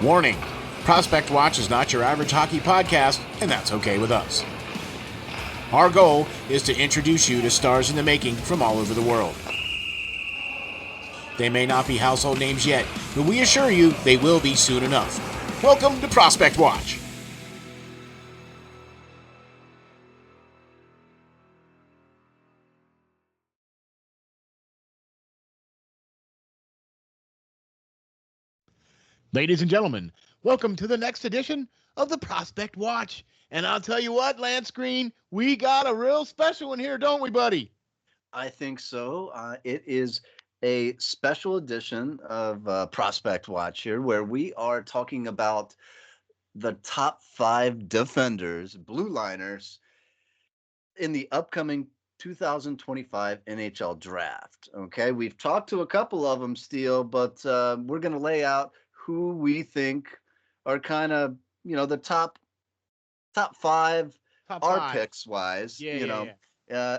Warning, Prospect Watch is not your average hockey podcast, and that's okay with us. Our goal is to introduce you to stars in the making from all over the world. They may not be household names yet, but we assure you they will be soon enough. Welcome to Prospect Watch. Ladies and gentlemen, welcome to the next edition of the Prospect Watch. And I'll tell you what, Lance Green, we got a real special one here, don't we, buddy? I think so. It is a special edition of Prospect Watch here, where we are talking about the top 5 defenders, blue liners, in the upcoming 2025 NHL Draft. Okay, we've talked to a couple of them, Steel, but we're going to lay out who we think are kind of, the top 5 Top our five. picks wise, Yeah.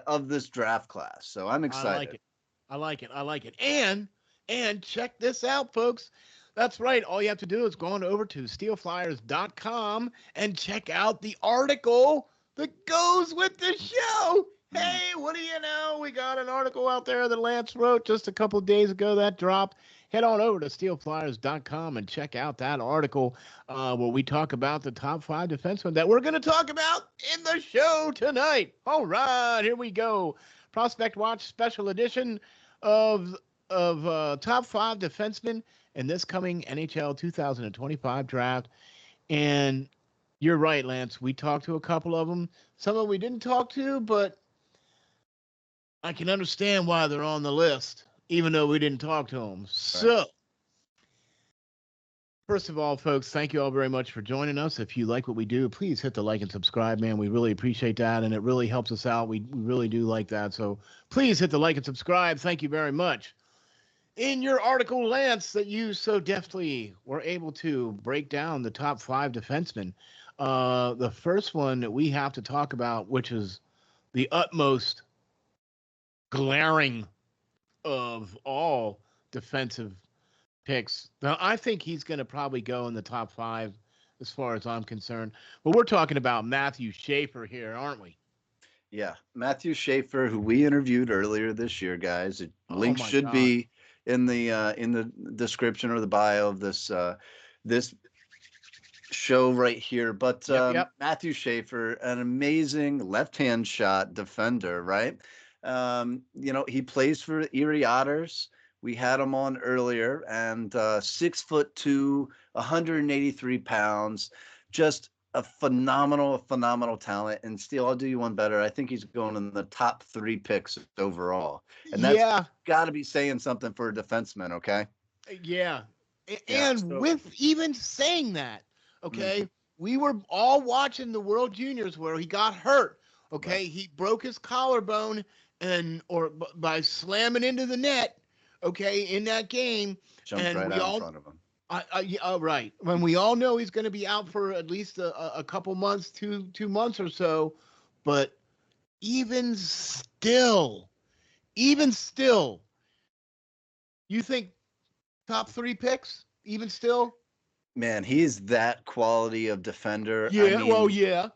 of this draft class. So I'm excited. I like it. And check this out, folks. That's right. All you have to do is go on over to SteelFlyers.com and check out the article that goes with the show. Hey, what do you know? We got an article out there that Lance wrote just a couple of days ago that dropped. Head on over to SteelFlyers.com and check out that article where we talk about the top 5 defensemen that we're going to talk about in the show tonight. All right, here we go. Prospect Watch special edition of top 5 defensemen in this coming NHL 2025 draft. And you're right, Lance. We talked to a couple of them. Some of them we didn't talk to, but I can understand why they're on the list, even though we didn't talk to them. So, first of all, folks, thank you all very much for joining us. If you like what we do, please hit the like and subscribe, man. We really appreciate that, and it really helps us out. We really do like that. So please hit the like and subscribe. Thank you very much. In your article, Lance, that you so deftly were able to break down the top 5 defensemen, the first one that we have to talk about, which is the utmost glaring of all defensive picks. Now, I think he's going to probably go in the top 5 as far as I'm concerned. But we're talking about Matthew Schaefer here, aren't we? Yeah, Matthew Schaefer, who we interviewed earlier this year, guys. Oh Link my should God. be in the description or the bio of this show right here. But Yep. Matthew Schaefer, an amazing left-hand shot defender, right? He plays for the Erie Otters. We had him on earlier, and 6'2", 183 pounds, just a phenomenal talent. And Steel, I'll do you one better. I think he's going in the top 3 picks overall, and that's Yeah. got to be saying something for a defenseman. Okay. Yeah. Yeah. And So. with even saying that, okay, we were all watching the World Juniors where he got hurt. Okay, Right. he broke his collarbone by slamming into the net. Okay, in that game, Jumped and right we out in all front of him. right when we all know he's going to be out for at least a couple months, 2 months or so. But even still, even still, you think top 3 picks? Even still? Man, he's that quality of defender. I Yeah. Well, mean, yeah.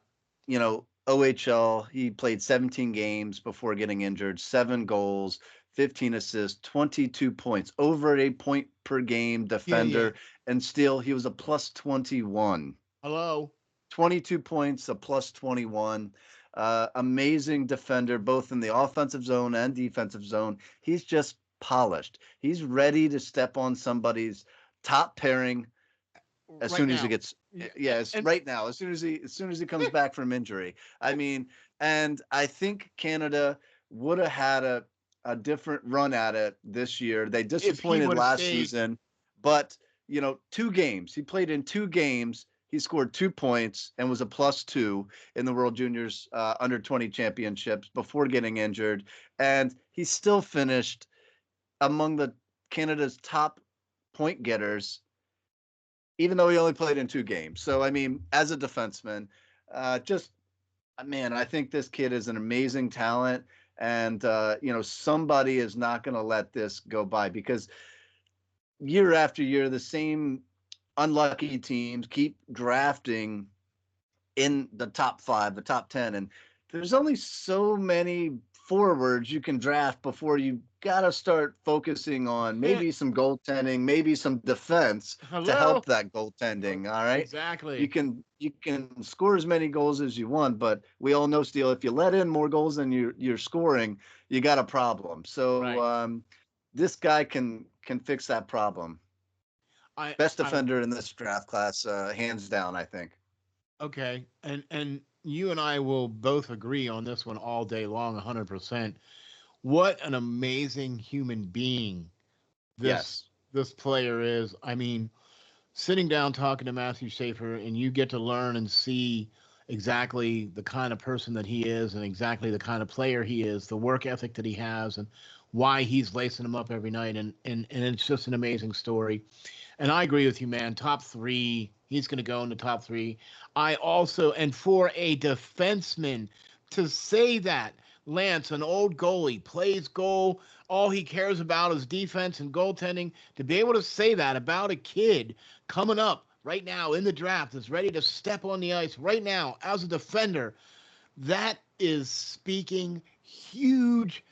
OHL, he played 17 games before getting injured, 7 goals, 15 assists, 22 points, over a point per game Yeah. defender, and still he was a plus 21. Hello. 22 points, a plus 21. Amazing defender, both in the offensive zone and defensive zone. He's just polished. He's ready to step on somebody's top pairing as Right soon as he now. gets Yeah. yes And right now, as soon as he comes back from injury. I mean, and I think Canada would have had a different run at it this year. They if he disappointed would have last stayed, season, but 2 games he played in 2 games. He scored 2 points and was a +2 in the World Juniors under 20 championships before getting injured, and he still finished among the Canada's top point getters, even though he only played in 2 games. So, I mean, as a defenseman, just man, I think this kid is an amazing talent, and somebody is not going to let this go by, because year after year, the same unlucky teams keep drafting in the top 5, the top 10, and there's only so many forwards you can draft before you got to start focusing on Eh, maybe some goaltending, maybe some defense to help hello. that goaltending. All right, you Exactly. can score as many goals as you want, but we all know, Steele, if you let in more goals than you're scoring, you got a problem. So Right. this guy can fix that problem. I Best I defender in this draft class, hands down, I think. Okay. And you and I will both agree on this one all day long, 100%. What an amazing human being this Yes. this player is. I mean, sitting down talking to Matthew Schaefer, and you get to learn and see exactly the kind of person that he is and exactly the kind of player he is, the work ethic that he has, and why he's lacing them up every night. And it's just an amazing story. And I agree with you, man. Top three. He's going to go in the top three. I also, and for a defenseman to say that, Lance, an old goalie, plays goal, all he cares about is defense and goaltending, to be able to say that about a kid coming up right now in the draft is ready to step on the ice right now as a defender, that is speaking huge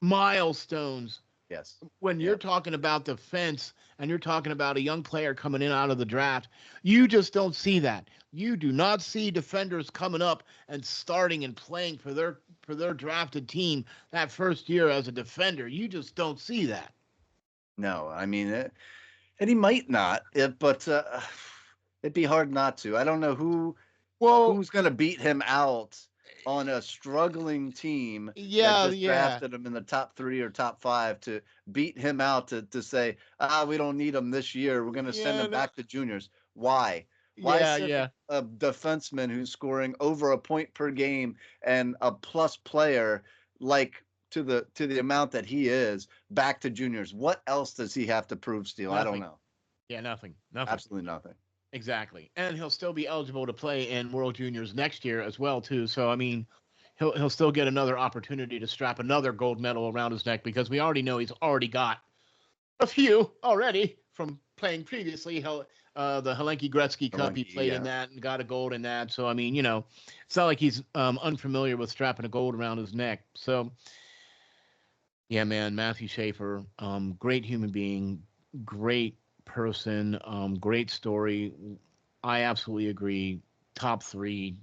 milestones Yes. when you're Yeah. talking about defense and you're talking about a young player coming in out of the draft. You just don't see that. You do not see defenders coming up and starting and playing for their drafted team that first year as a defender. You just don't see that. No, I mean, and he might not, but it'd be hard not to. I don't know Well, who's going to beat him out on a struggling team that yeah, just yeah, drafted him in the top 3 or top 5 to beat him out to say, we don't need him this year. We're going to send yeah, him no, back to juniors. Why? Why yeah, send yeah. a defenseman who's scoring over a point per game and a plus player like to the amount that he is back to juniors? What else does he have to prove, Steele? I don't Nothing. know. Yeah, nothing. Nothing. Absolutely nothing. Exactly. And he'll still be eligible to play in World Juniors next year as well too. So I mean, he'll still get another opportunity to strap another gold medal around his neck because we already know he's already got a few already from playing previously. The Helen Gretzky Cup, he Solanke, played in yeah. that and got a gold in that. So I mean, it's not like he's unfamiliar with strapping a gold around his neck. So yeah, man, Matthew Schaefer, great human being, great person, great story. I absolutely agree. Top three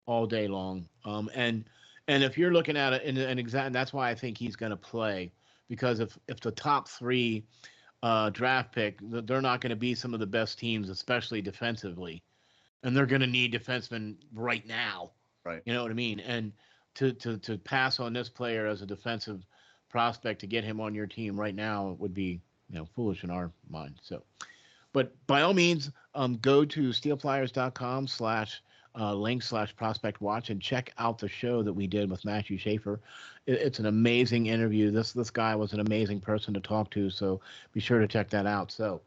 all day long. And if you're looking at it in an exact, that's why I think he's going to play because if the top three draft pick, they're not going to be some of the best teams, especially defensively, and they're going to need defensemen right now. Right. You know what I mean? And to pass on this player as a defensive prospect to get him on your team right now would be foolish in our mind. So, but by all means, go to steelflyers.com/link/prospect watch and check out the show that we did with Matthew Schaefer. It's an amazing interview. This guy was an amazing person to talk to. So be sure to check that out. So,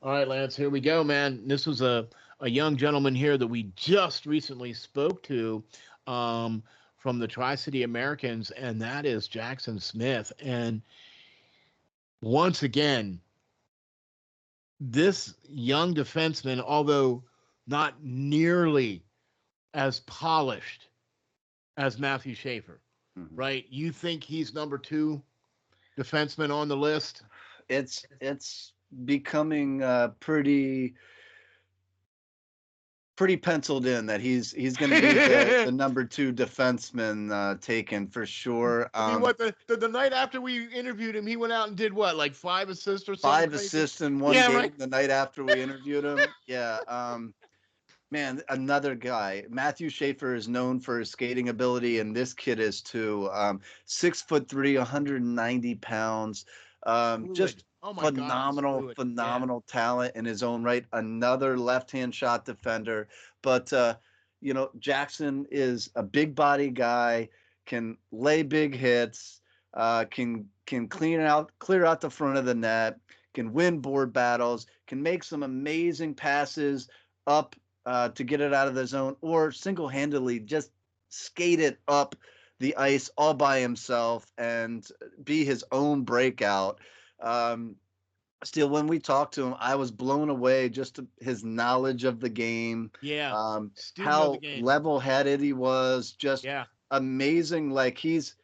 all right, Lance, here we go, man. This was a young gentleman here that we just recently spoke to um, from the Tri City Americans, and that is Jackson Smith. And once again, this young defenseman, although not nearly as polished as Matthew Schaefer, Mhm. right? You think he's number two defenseman on the list? It's becoming pretty penciled in that he's going to be the number 2 defenseman taken for sure. I mean, what the night after we interviewed him, he went out and did what, like 5 assists or something 5 crazy? assists in one Yeah, right. game the night after we interviewed him. Yeah. Man, another guy. Matthew Schaefer is known for his skating ability, and this kid is too. 6'3", 190 pounds. Just Fluid. Oh my God, he's phenomenal, fluid. Yeah. phenomenal talent in his own right. Another left-hand shot defender. But Jackson is a big body guy, can lay big hits, can clear out the front of the net, can win board battles, can make some amazing passes up to get it out of the zone, or single-handedly just skate it up the ice all by himself and be his own breakout. Um, Still, when we talked to him, I was blown away just his knowledge of the game, Yeah. Student of the how game. level-headed he was, just Yeah. amazing. Like he's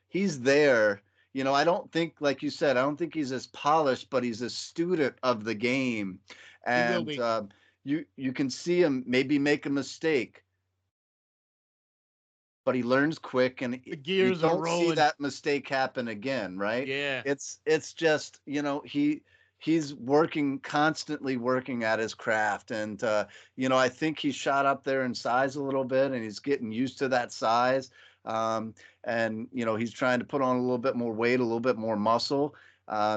there. I don't think, like you said, I don't think he's as polished, but he's a student of the game, He will and be. you can see him maybe make a mistake, but he learns quick, and The you gears are don't see rolling. that mistake happen again, right? Yeah. It's just, he's constantly working at his craft, and I think he shot up there in size a little bit, and he's getting used to that size. And he's trying to put on a little bit more weight, a little bit more muscle,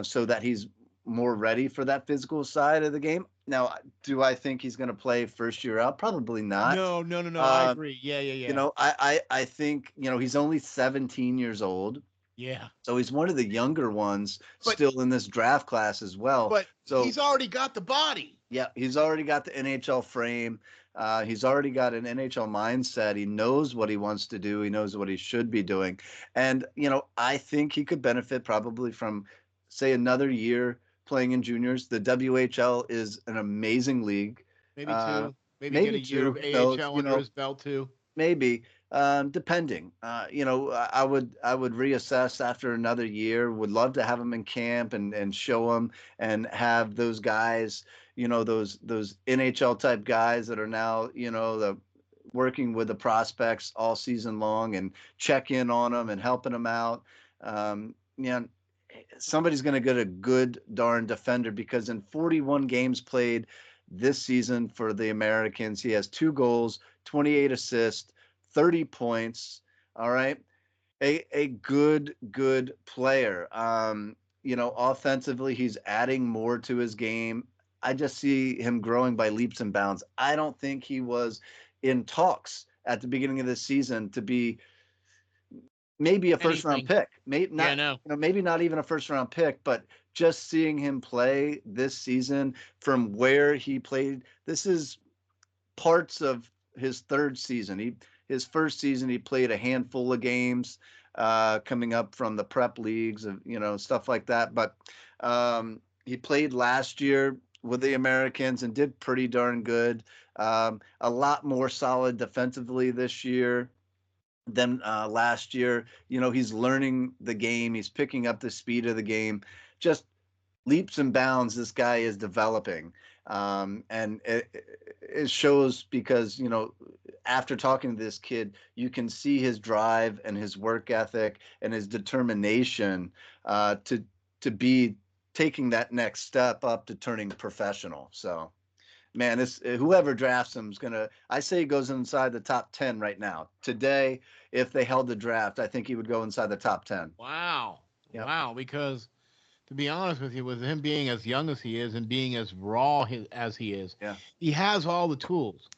so that he's more ready for that physical side of the game. Now, do I think he's going to play first year out? Probably not. No, no, no, no. I agree. Yeah, yeah, yeah. I think, he's only 17 years old. Yeah. So he's one of the younger ones But still in this draft class as well. but So he's already got the body. yeah, he's already got the NHL frame. He's already got an NHL mindset. He knows what he wants to do. He knows what he should be doing. And, I think he could benefit probably from, say, another year playing in juniors. The WHL is an amazing league. Maybe Uh, two. Maybe get maybe a year two, of who knows, AHL under his belt too. maybe, depending. I would reassess after another year. Would love to have him in camp and show him and have those guys, those NHL type guys that are now, the working with the prospects all season long and check in on them and helping them out. Somebody's going to get a good darn defender, because in 41 games played this season for the Americans, he has 2 goals, 28 assists, 30 points. All right. A good player. Offensively, he's adding more to his game. I just see him growing by leaps and bounds. I don't think he was in talks at the beginning of the season to be maybe a first round Anything. pick. Maybe Yeah, not, no. maybe not even a first round pick, but just seeing him play this season from where he played, this is parts of his third season. His first season, he played a handful of games, coming up from the prep leagues of, stuff like that. But he played last year with the Americans and did pretty darn good. A lot more solid defensively this year than last year. He's learning the game. He's picking up the speed of the game. Just leaps and bounds this guy is developing. And it shows because, after talking to this kid, you can see his drive and his work ethic and his determination to be taking that next step up to turning professional. So, man, this whoever drafts him is gonna. I say he goes inside the top 10 right now. Today, if they held the draft, I think he would go inside the top 10. Wow. Yep. Wow. Because to be honest with you, with him being as young as he is and being as raw as he is, Yeah. he has all the tools.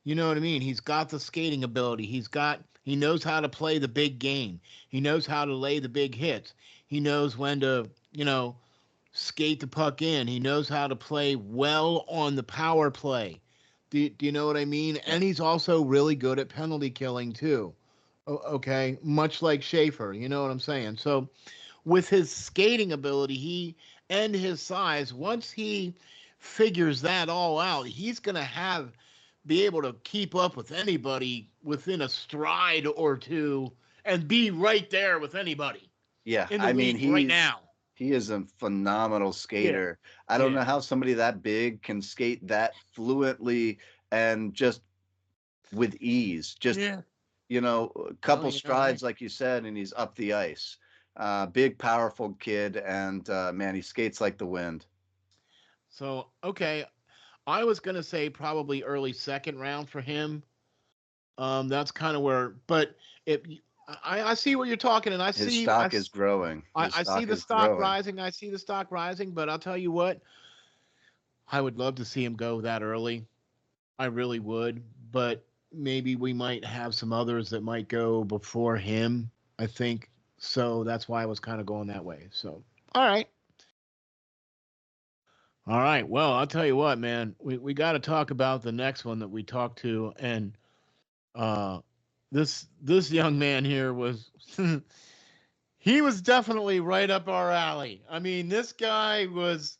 You know what I mean? He's got the skating ability. He knows how to play the big game. He knows how to lay the big hits. He knows when to, skate the puck in. He knows how to play well on the power play. Do you know what I mean? Yeah. And he's also really good at penalty killing too. Okay, much like Schaefer, you know what I'm saying? So with his skating ability, and his size, once he figures that all out, he's going to be able to keep up with anybody within a stride or two and be right there with anybody Yeah. in the I mean, league right now. he is a phenomenal Yeah. skater. I don't Yeah. know how somebody that big can skate that fluently and just with ease. Just, Yeah. a No, couple strides, like you said, and he's up the ice. Big, powerful kid, and man, he skates like the wind. So, okay, I was going to say probably early second round for him. That's kind of where, but if I see what you're talking, and His stock is growing. His I see stock the is stock growing. rising. I see the stock rising, but I'll tell you what, I would love to see him go that early. I really would, but maybe we might have some others that might go before him, I think. So that's why I was kind of going that way. So, all right. All right. Well, I'll tell you what, man, we got to talk about the next one that we talked to. And uh, this young man here was he was definitely right up our alley. I mean, this guy was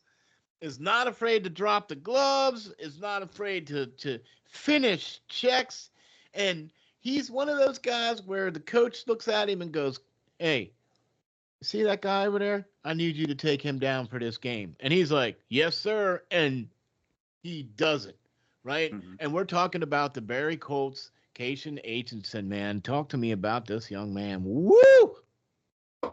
is not afraid to drop the gloves, is not afraid to finish checks. And he's one of those guys where the coach looks at him and goes, "Hey, see that guy over there? I need you to take him down for this game." And he's like, "Yes, sir." And he does it, right? Mhm. And we're talking about the Barry Colts, Kashawn Aitcheson, man. Talk to me about this young man. Woo!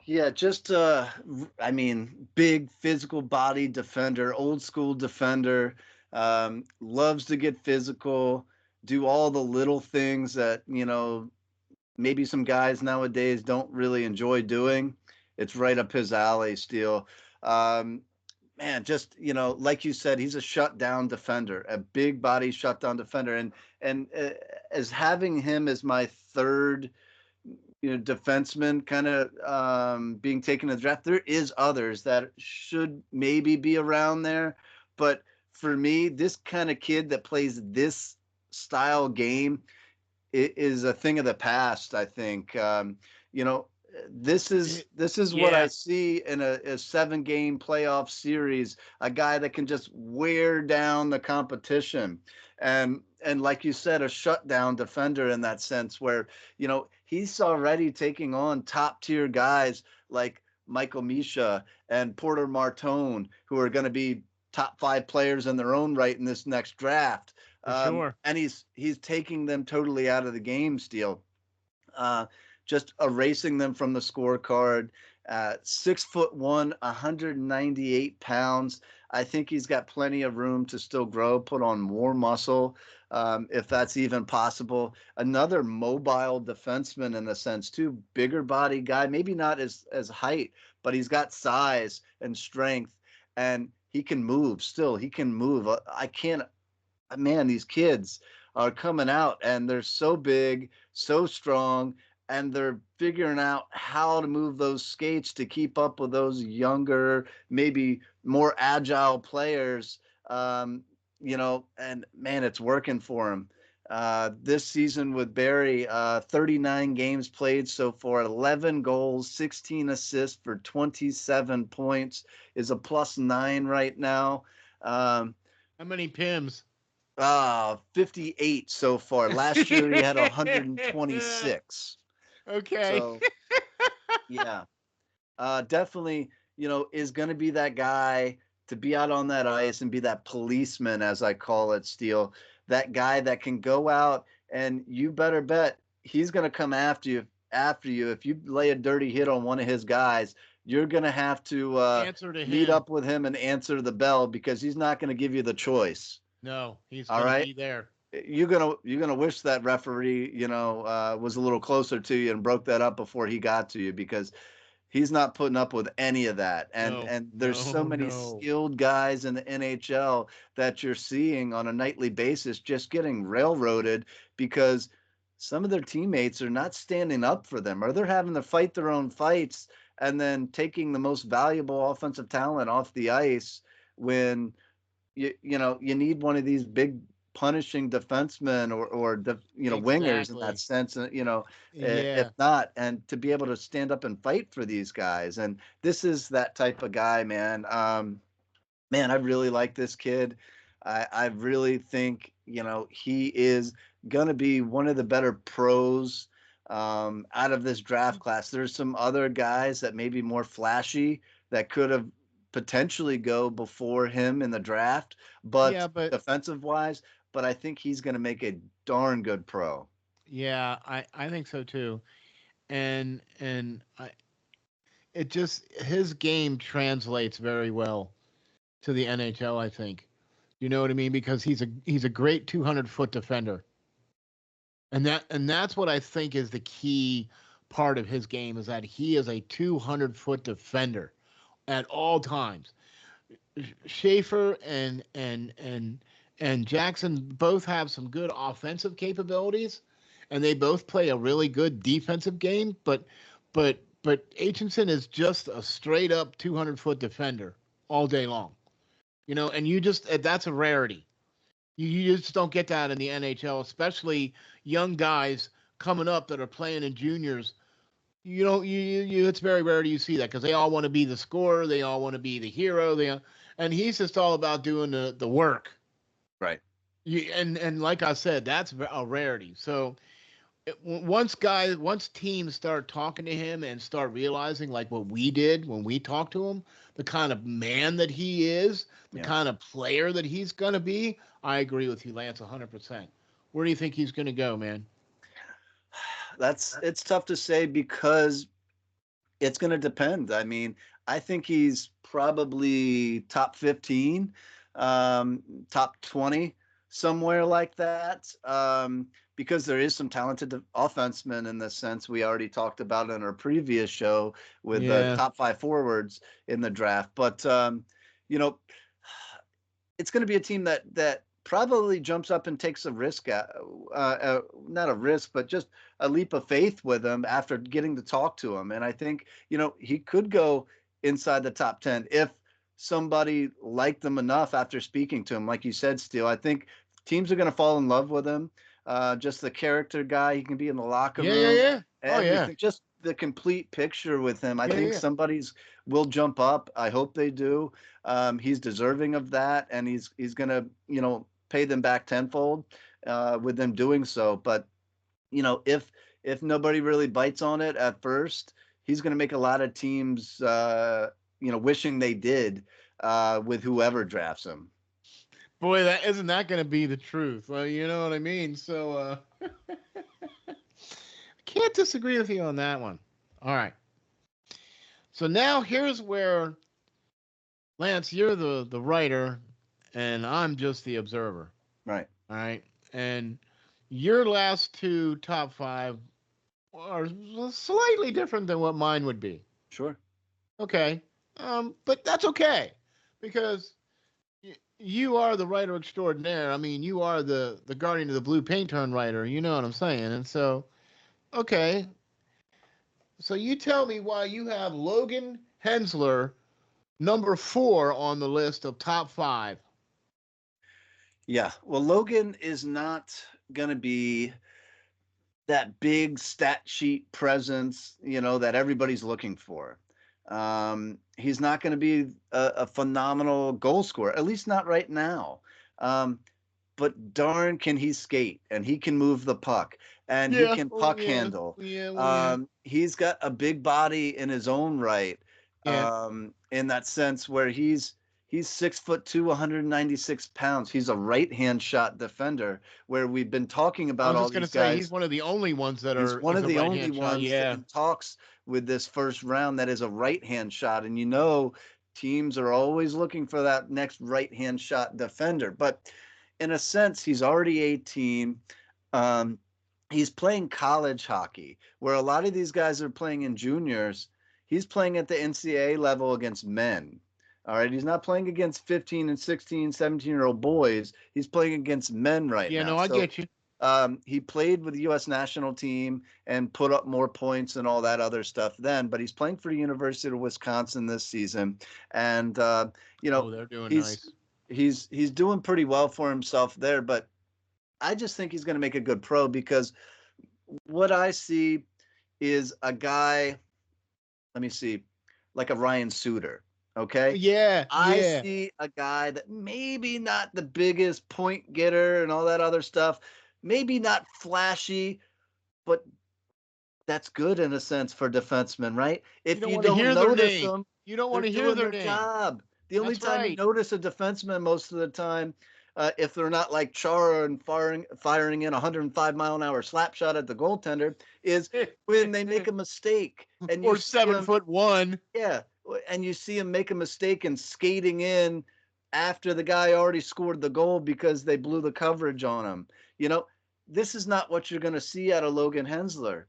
Yeah, just I mean, big physical body defender, old school defender, loves to get physical, do all the little things that, maybe some guys nowadays don't really enjoy doing. It's right up his alley, Steel. Um, man, just, like you said, he's a shutdown defender, a big body shutdown defender, and as having him as my third defenseman kind of being taken to the draft. There is others that should maybe be around there, but for me, this kind of kid that plays this style game is a thing of the past. I think you know this is what I Yeah, see in a 7-game playoff series. A guy that can just wear down the competition, and like you said, a shutdown defender in that sense, where he's already taking on top tier guys like Michael Misha and Porter Martone, who are going to be top 5 players in their own right in this next draft. for sure. And he's taking them totally out of the game, Steele. Uh, just erasing them from the scorecard. 6'1", 198 pounds. I think he's got plenty of room to still grow, put on more muscle, if that's even possible. Another mobile defenseman in a sense too, bigger body guy, maybe not as height, but he's got size and strength, and he can move. Still, he can move. I can't. Man, these kids are coming out and they're so big, so strong, and they're figuring out how to move those skates to keep up with those younger, maybe more agile players. And man, it's working for them. This season with Barry, 39 games played so far, 11 goals, 16 assists for 27 points, is a +9 right now. Um, How many Pims? 58 so far. Last year he had 126. Okay. So yeah, definitely, is going to be that guy to be out on that ice and be that policeman, as I call it, Steele. That guy that can go out, and you better bet he's going to come after you. After you, if you lay a dirty hit on one of his guys, you're going to have to Answer to meet him. up with him and answer the bell, because he's not going to give you the choice. No, he's All gonna right. be there. You're gonna wish that referee, was a little closer to you and broke that up before he got to you, because he's not putting up with any of that. And No, and there's so no, many no. skilled guys in the NHL that you're seeing on a nightly basis just getting railroaded, because some of their teammates are not standing up for them, or they're having to fight their own fights, and then taking the most valuable offensive talent off the ice when you need one of these big punishing defensemen, or wingers in that Exactly. sense, if Yeah. not, and to be able to stand up and fight for these guys. And this is that type of guy, man. Man, I really like this kid. I really think, he is gonna be one of the better pros out of this draft class. There's some other guys that may be more flashy that could have potentially go before him in the draft, Yeah, but but defensive wise, but I think he's going to make a darn good pro. yeah, I think so too. And it just his game translates very well to the NHL, I think. You know what I mean? Because he's a great 200-foot defender. And that's what I think is the key part of his game, is that he is a 200-foot defender at all times. Schaefer and Jackson both have some good offensive capabilities, and they both play a really good defensive game. But Aitchison is just a straight up 200-foot defender all day long. And that's a rarity. You just don't get that in the NHL, especially young guys coming up that are playing in juniors. It's very rare you see that, because they all want to be the scorer, they all want to be the hero. and he's just all about doing the work. Right. And like I said, that's a rarity. So once teams start talking to him and start realizing like what we did when we talked to him, the kind of man that he is, the Yeah. kind of player that he's gonna be, I agree with you, Lance, 100%. Where do you think he's gonna go, man? It's tough to say because it's going to depend. I mean, I think he's probably top 15, top 20, somewhere like that. Because there is some talented offensemen in the sense we already talked about in our previous show with the Yeah. top 5 forwards in the draft. But you know, it's going to be a team that probably jumps up and takes a risk, not a risk, but just a leap of faith with him after getting to talk to him. And I think, he could go inside the top 10 if somebody liked him enough after speaking to him. Like you said, Steel, I think teams are going to fall in love with him. Just the character guy. He can be in the locker Yeah, yeah, room, yeah. Oh yeah. everything, just the complete picture with him. I Yeah, think yeah. somebody's will jump up. I hope they do. He's deserving of that, and he's gonna pay them back tenfold with them doing so. But if nobody really bites on it at first, he's gonna make a lot of teams wishing they did with whoever drafts him. Boy, that isn't that gonna be the truth. Well, you know what I mean? So can't disagree with you on that one. All right. So now here's where Lance, you're the writer, and I'm just the observer. Right. All right, and your last two top five are slightly different than what mine would be. Sure. Okay, but that's okay because you are the writer extraordinaire. I mean, you are the guardian of the blue paint turn writer. You know what I'm saying? And so, okay, so you tell me why you have Logan Hensler number 4 on the list of top 5. Yeah. Well, Logan is not going to be that big stat sheet presence, that everybody's looking for. He's not going to be a phenomenal goal scorer, at least not right now. But darn, can he skate and he can move the puck and he Yeah. can Oh puck yeah. handle. Yeah. Oh yeah. He's got a big body in his own right. Yeah. In that sense where he's 6'2", 196 pounds. He's a right-hand shot defender where we've been talking I about was all just gonna these say guys. he's one of the only ones that He's are one is of a the right only hand shot. ones that Yeah. in talks with this first round that is a right-hand shot. And teams are always looking for that next right-hand shot defender. But in a sense, he's already 18. He's playing college hockey, where a lot of these guys are playing in juniors. He's playing at the NCAA level against men. All right. He's not playing against 15 and 16, 17-year-old boys. He's playing against men right Yeah. now. No, I So get you. he played with the U.S. national team and put up more points and all that other stuff then, but he's playing for the University of Wisconsin this season. And, Oh, they're doing he's, nice. he's doing pretty well for himself there, but I just think he's going to make a good pro because what I see is a guy, let me see, like a Ryan Suter. Okay. Yeah. I Yeah. see a guy that maybe not the biggest point getter and all that other stuff, maybe not flashy, but that's good in a sense for defensemen, right? You If don't you want to don't hear their notice name. them, You don't want they're to hear doing their their name. job. The only That's time you right. notice a defenseman most of the time, if they're not like Chara and firing in a 105-mile-an-hour slap shot at the goaltender, is when they make a mistake and you Or see them, 7'1". yeah, and you see him make a mistake and skating in after the guy already scored the goal because they blew the coverage on him. This is not what you're going to see out of Logan Hensler.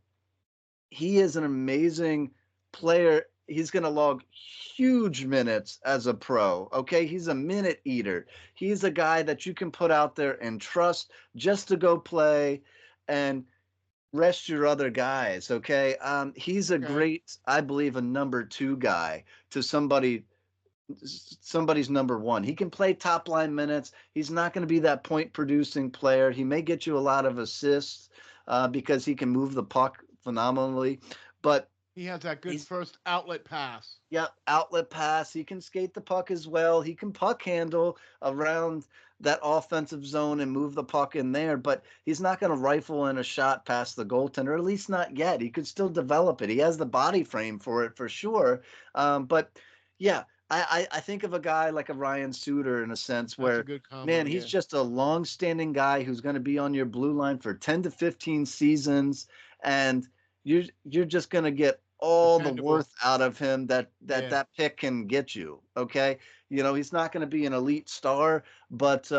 He is an amazing player. He's going to log huge minutes as a pro. Okay. He's a minute eater. He's a guy that you can put out there and trust just to go play and rest your other guys. Okay. He's a Okay. great, I believe, a number 2 guy to somebody's number 1. He can play top line minutes. He's not going to be that point producing player. He may get you a lot of assists because he can move the puck phenomenally, but He has that good He's first outlet pass. Yep, outlet pass. He can skate the puck as well. He can puck handle around that offensive zone and move the puck in there, but he's not going to rifle in a shot past the goaltender, or at least not yet. He could still develop it. He has the body frame for it for sure. But yeah, I think of a guy like a Ryan Suter in a sense That's a where, good combo. man, he's Yeah. just a long-standing guy who's going to be on your blue line for 10 to 15 seasons, and you're just going to get all the Dependable. worth out of him Yeah. that pick can get you. Okay, he's not going to be an elite star, but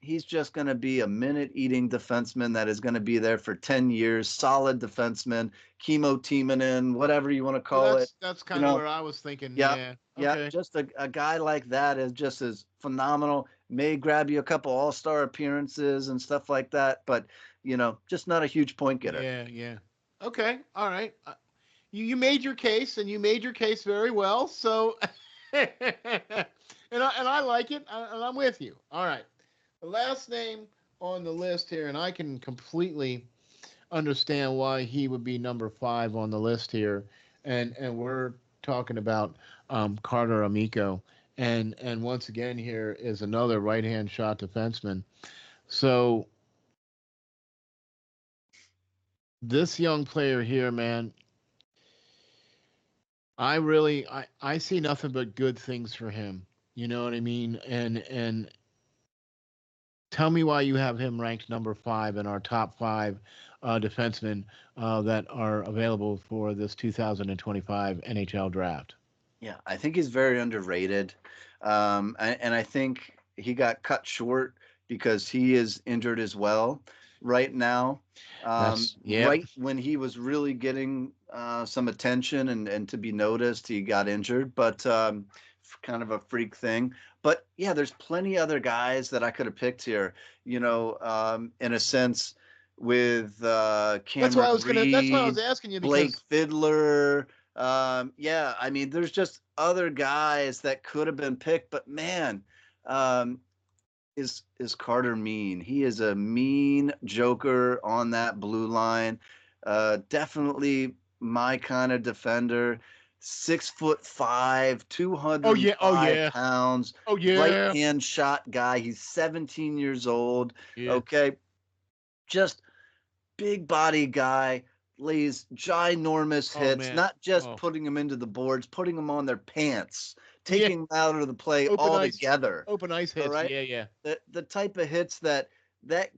he's just going to be a minute eating defenseman that is going to be there for 10 years. Solid defenseman, chemo teaming in, whatever you want to Well, call it. that's You kind of know, where I was thinking. yeah, Yeah. yeah, Okay. just a guy like that is just as phenomenal. May grab you a couple all-star appearances and stuff like that, but just not a huge point getter. Yeah. Yeah. Okay. All right. You made your case, and you made your case very well. So, and I like it, and I'm with you. All right. The last name on the list here, and I can completely understand why he would be number 5 on the list here, and we're talking about Carter Amico, and once again here is another right hand shot defenseman. So this young player here, man, I see nothing but good things for him. You know what I mean? And tell me why you have him ranked number 5 in our top 5 defensemen that are available for this 2025 NHL draft. Yeah, I think he's very underrated. And I think he got cut short because he is injured as well right now. That's yeah. Right when he was really getting some attention and to be noticed, he got injured, but kind of a freak thing. But yeah, there's plenty other guys that I could have picked here, in a sense with That's why I Cameron was gonna. That's why I was Reed, asking you Blake because Fiddler. Yeah, I mean, there's just other guys that could have been picked, but man, um, is Carter mean? He is a mean joker on that blue line. Definitely my kind of defender. 6'5", oh yeah, oh 205 yeah, pounds, oh right yeah, hand shot guy. He's 17 years old. yeah. Okay, just big body guy, lays ginormous Oh hits, man, not just oh putting them into the boards, putting them on their pants, yeah. taking them out of the play Open all ice, together. open ice All hits. right. Yeah, yeah. The type of hits that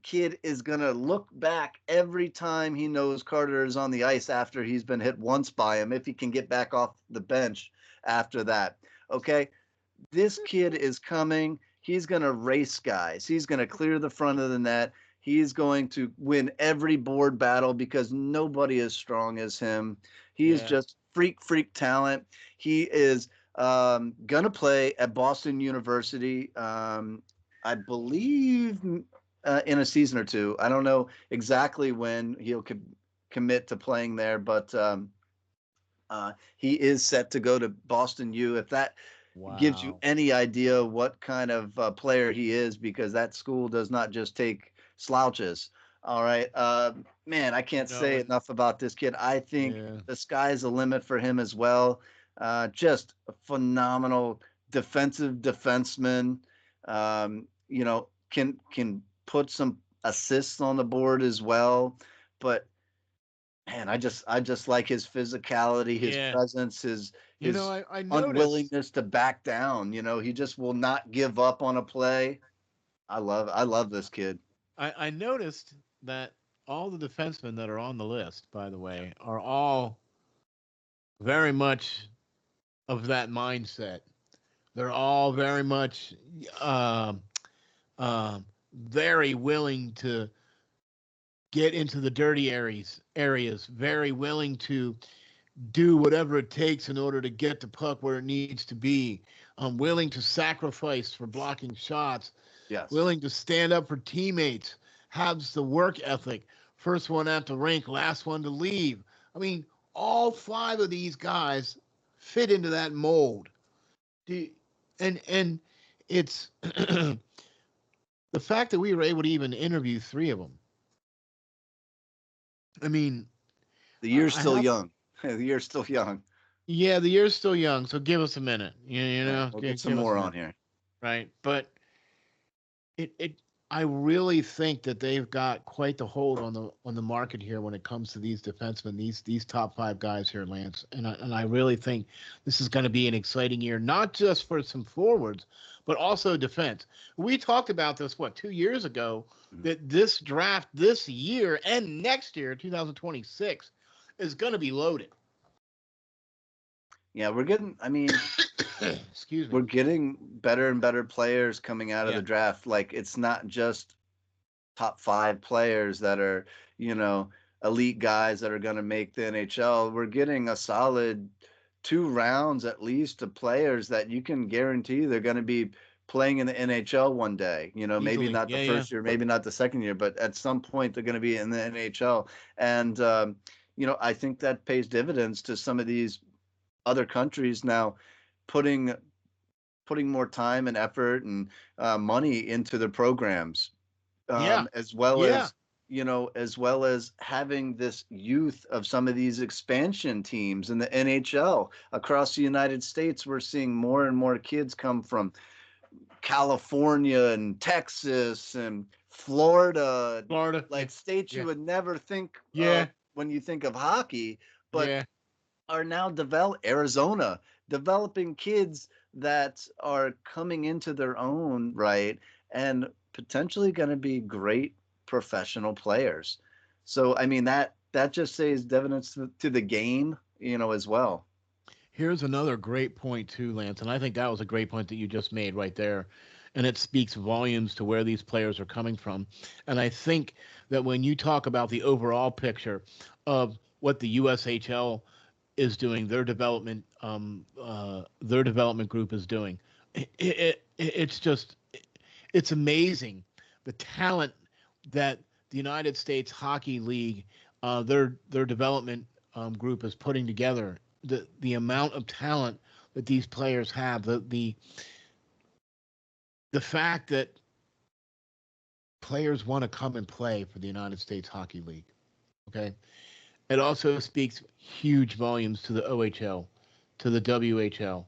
kid is going to look back every time he knows Carter is on the ice after he's been hit once by him, if he can get back off the bench after that. Okay. This kid is coming. He's going to race guys. He's going to clear the front of the net. He's going to win every board battle because nobody is strong as him. He is Yeah. just freak talent. He is going to play at Boston University, I believe, in a season or two. I don't know exactly when he'll commit to playing there, but he is set to go to Boston U. If that gives you Wow. any idea what kind of player he is, because that school does not just take slouches. All right. Man, I can't No, say and enough about this kid. I think yeah, the sky's the limit for him as well. Just a phenomenal defensive defenseman. Can put some assists on the board as well. But man, I just like his physicality, his yeah. presence, his I noticed. unwillingness to back down. He just will not give up on a play. I love this kid. I noticed that all the defensemen that are on the list, by the way, are all very much of that mindset. They're all very much um, very willing to get into the dirty areas, very willing to do whatever it takes in order to get the puck where it needs to be. Willing to sacrifice for blocking shots, Yes. willing to stand up for teammates, has the work ethic. First one at the rink, last one to leave. I mean, all 5 of these guys fit into that mold. Do, and it's the fact that we were able to even interview 3 of them. I mean, The year's I still have young. The year's still young. Yeah, the year's still young, so give us a minute. Yeah, we'll get some Give us a more on minute, here. right? But it I really think that they've got quite the hold on the market here when it comes to these defensemen, these top five guys here, Lance. And I really think this is going to be an exciting year, not just for some forwards, but also defense. We talked about this 2 years ago, Mhm. that this draft this year and next year, 2026, is going to be loaded. Yeah, we're getting. I mean, Excuse me. we're getting better and better players coming out of Yeah. the draft. Like it's not just top five players that are, you know, elite guys that are going to make the NHL. We're getting a solid 2 rounds at least of players that you can guarantee they're going to be playing in the NHL one day. You know, maybe Easily. not the Yeah, yeah. first year, maybe not the second year, but at some point they're going to be in the NHL. And, you know, I think that pays dividends to some of these other countries now putting more time and effort and money into the programs, Yeah. as well Yeah. as, you know, as well as having this youth of some of these expansion teams in the NHL across the United States. We're seeing more and more kids come from California and Texas and Florida, Florida. Yeah. like states Yeah. you would never think Yeah. of when you think of hockey, but Yeah. are now Arizona developing kids that are coming into their own right and potentially going to be great professional players. So I mean that just says evidence to the game, you know, as well. Here's another great point too, Lance, and I think that was a great point that you just made right there. And it speaks volumes to where these players are coming from. And I think that when you talk about the overall picture of what the USHL is doing, their development group is doing, it's just it's amazing the talent that the United States Hockey League, their development group is putting together. The amount of talent that these players have, the fact that players want to come and play for the United States Hockey League. Okay, it also speaks huge volumes to the OHL, to the WHL,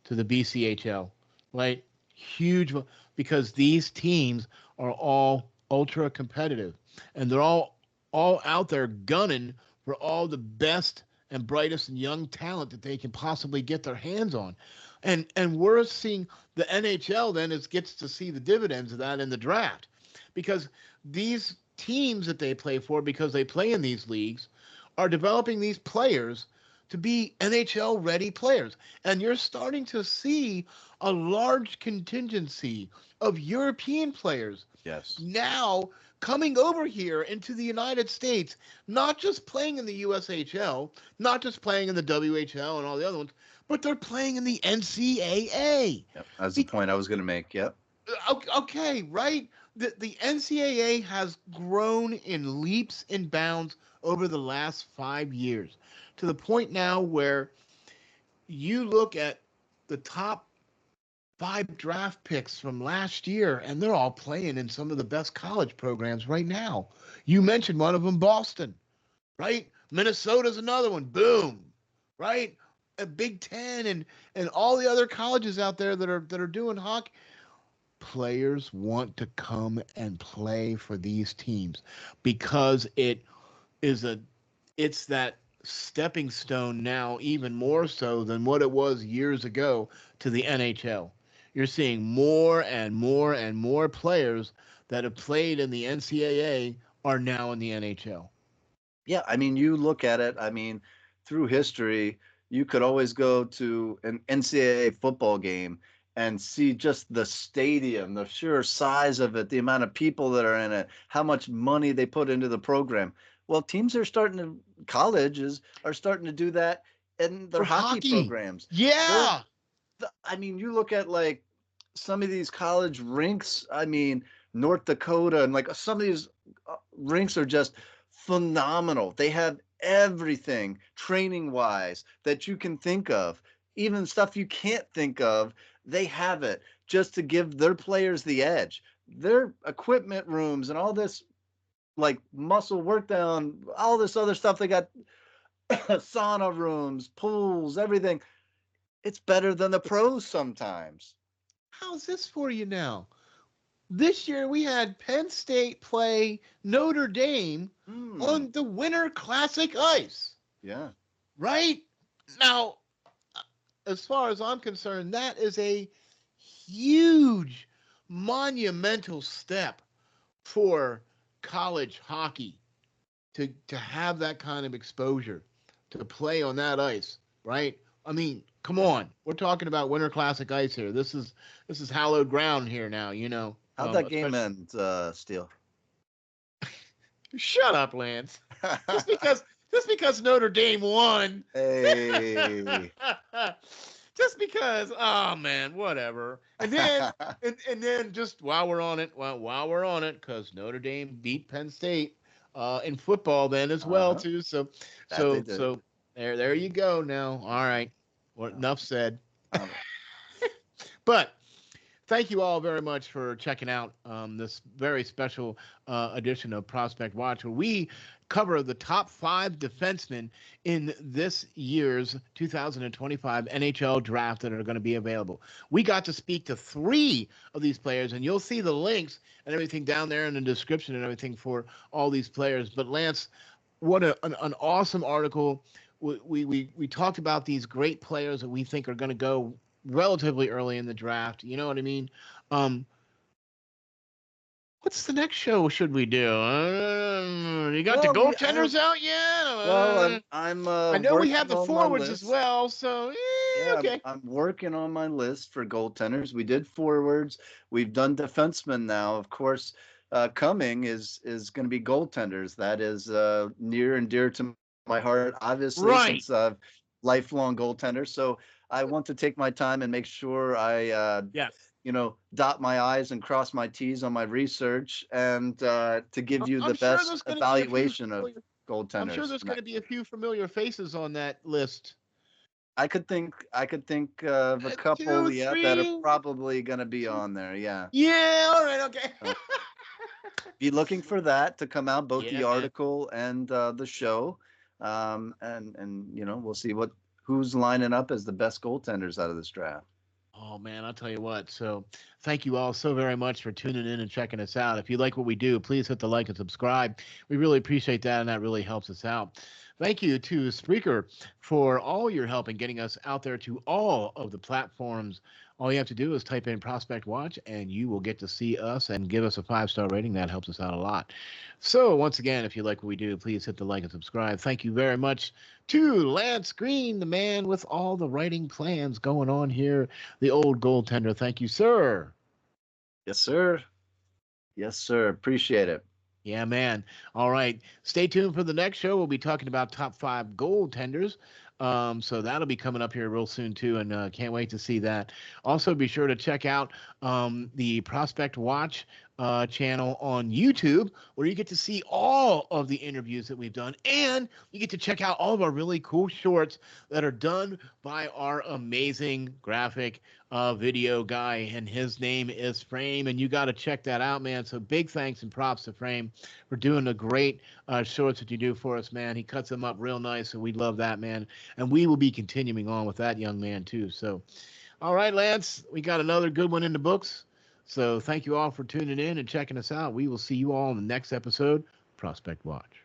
to the BCHL, right? Huge, because these teams are all ultra competitive, and they're all out there gunning for all the best and brightest and young talent that they can possibly get their hands on. And we're seeing the NHL then is gets to see the dividends of that in the draft, because these teams that they play for, because they play in these leagues, are developing these players to be NHL ready players. And you're starting to see a large contingency of European players Yes. now coming over here into the United States, not just playing in the USHL, not just playing in the WHL and all the other ones, but they're playing in the NCAA. Yep. That's the Be- point I was going to make. Yep. okay, right? The NCAA has grown in leaps and bounds over the last 5 years, to the point now where you look at the top five draft picks from last year, and they're all playing in some of the best college programs right now. You mentioned one of them, Boston, right? Minnesota's another one. Boom, right? A Big Ten and all the other colleges out there that are doing hockey. Players want to come and play for these teams because is a it's that stepping stone now, even more so than what it was years ago, to the NHL. You're seeing more and more and more players that have played in the NCAA are now in the NHL. Yeah, I mean, you look at it, I mean, through history, you could always go to an NCAA football game and see just the stadium, the sheer size of it, the amount of people that are in it, how much money they put into the program. Well, teams are starting to, colleges are starting to do that in their For hockey hockey. programs. They're, Yeah. I mean, you look at like some of these college rinks, I mean, North Dakota, and like some of these rinks are just phenomenal. They have everything training wise that you can think of, even stuff you can't think of. They have it just to give their players the edge. Their equipment rooms and all this like muscle work down, all this other stuff they got sauna rooms, pools, everything. It's better than the pros sometimes. How's this for you now? This year we had Penn State play Notre Dame Hmm. on the Winter Classic ice, Yeah. right? Now, as far as I'm concerned, that is a huge, monumental step for college hockey to have that kind of exposure, to play on that ice, right? I mean, come on, we're talking about Winter Classic ice here. This is hallowed ground here now, How'd that game especially. end, Steel? Shut up, Lance. Just because just because Notre Dame won. Hey. Just because, oh man, whatever. And then just while we're on it, because Notre Dame beat Penn State in football then as well Uh-huh. too. So That they so did. so there you go now. All right. Well, Uh, enough said. um, But thank you all very much for checking out this very special edition of Prospect Watch, where we cover the top 5 defensemen in this year's 2025 NHL Draft that are going to be available. We got to speak to 3 of these players, and you'll see the links and everything down there in the description and everything for all these players. But Lance, what an awesome article. We talked about these great players that we think are going to go relatively early in the draft. You know what I mean? Um, what's the next show should we do? You got the well, I goaltenders don't. out yet? Well, I'm I know we have working the on my forwards as list. well, so Yeah, okay. I'm working on my list for goaltenders. We did forwards. We've done defensemen now. Of course, coming is going to be goaltenders. That is near and dear to my heart, obviously, Right. since lifelong goaltender. So I want to take my time and make sure I, Yes. dot my I's and cross my T's on my research, and to give you the I'm sure best there's going to be a few evaluation of familiar. I'm sure goaltenders there's for going to next be a year. few familiar faces on that list. I could think of a couple, Two, yeah, that are three. probably gonna be on there. Yeah. Yeah. All right. Okay. So be looking for that to come out, both the Yeah, man. article and the show. And we'll see who's lining up as the best goaltenders out of this draft. Oh man, I'll tell you what. So, thank you all so very much for tuning in and checking us out. If you like what we do, please hit the like and subscribe. We really appreciate that, and that really helps us out. Thank you to Spreaker for all your help in getting us out there to all of the platforms. All you have to do is type in Prospect Watch, and you will get to see us and give us a 5-star rating. That helps us out a lot. So, once again, if you like what we do, please hit the like and subscribe. Thank you very much to Lance Green, the man with all the writing plans going on here, the old goaltender. Thank you, sir. Yes, sir. Yes, sir. Appreciate it. Yeah, man. All right. Stay tuned for the next show. We'll be talking about top 5 goaltenders. So that'll be coming up here real soon too, and can't wait to see that. Also, be sure to check out the Prospect Watch channel on YouTube, where you get to see all of the interviews that we've done, and you get to check out all of our really cool shorts that are done by our amazing graphic video guy, and his name is Frame, and you got to check that out, man. So big thanks and props to Frame for doing the great shorts that you do for us, man. He cuts them up real nice, so we love that, man. And we will be continuing on with that young man too. So, all right, Lance, we got another good one in the books. So thank you all for tuning in and checking us out. We will see you all in the next episode, Prospect Watch.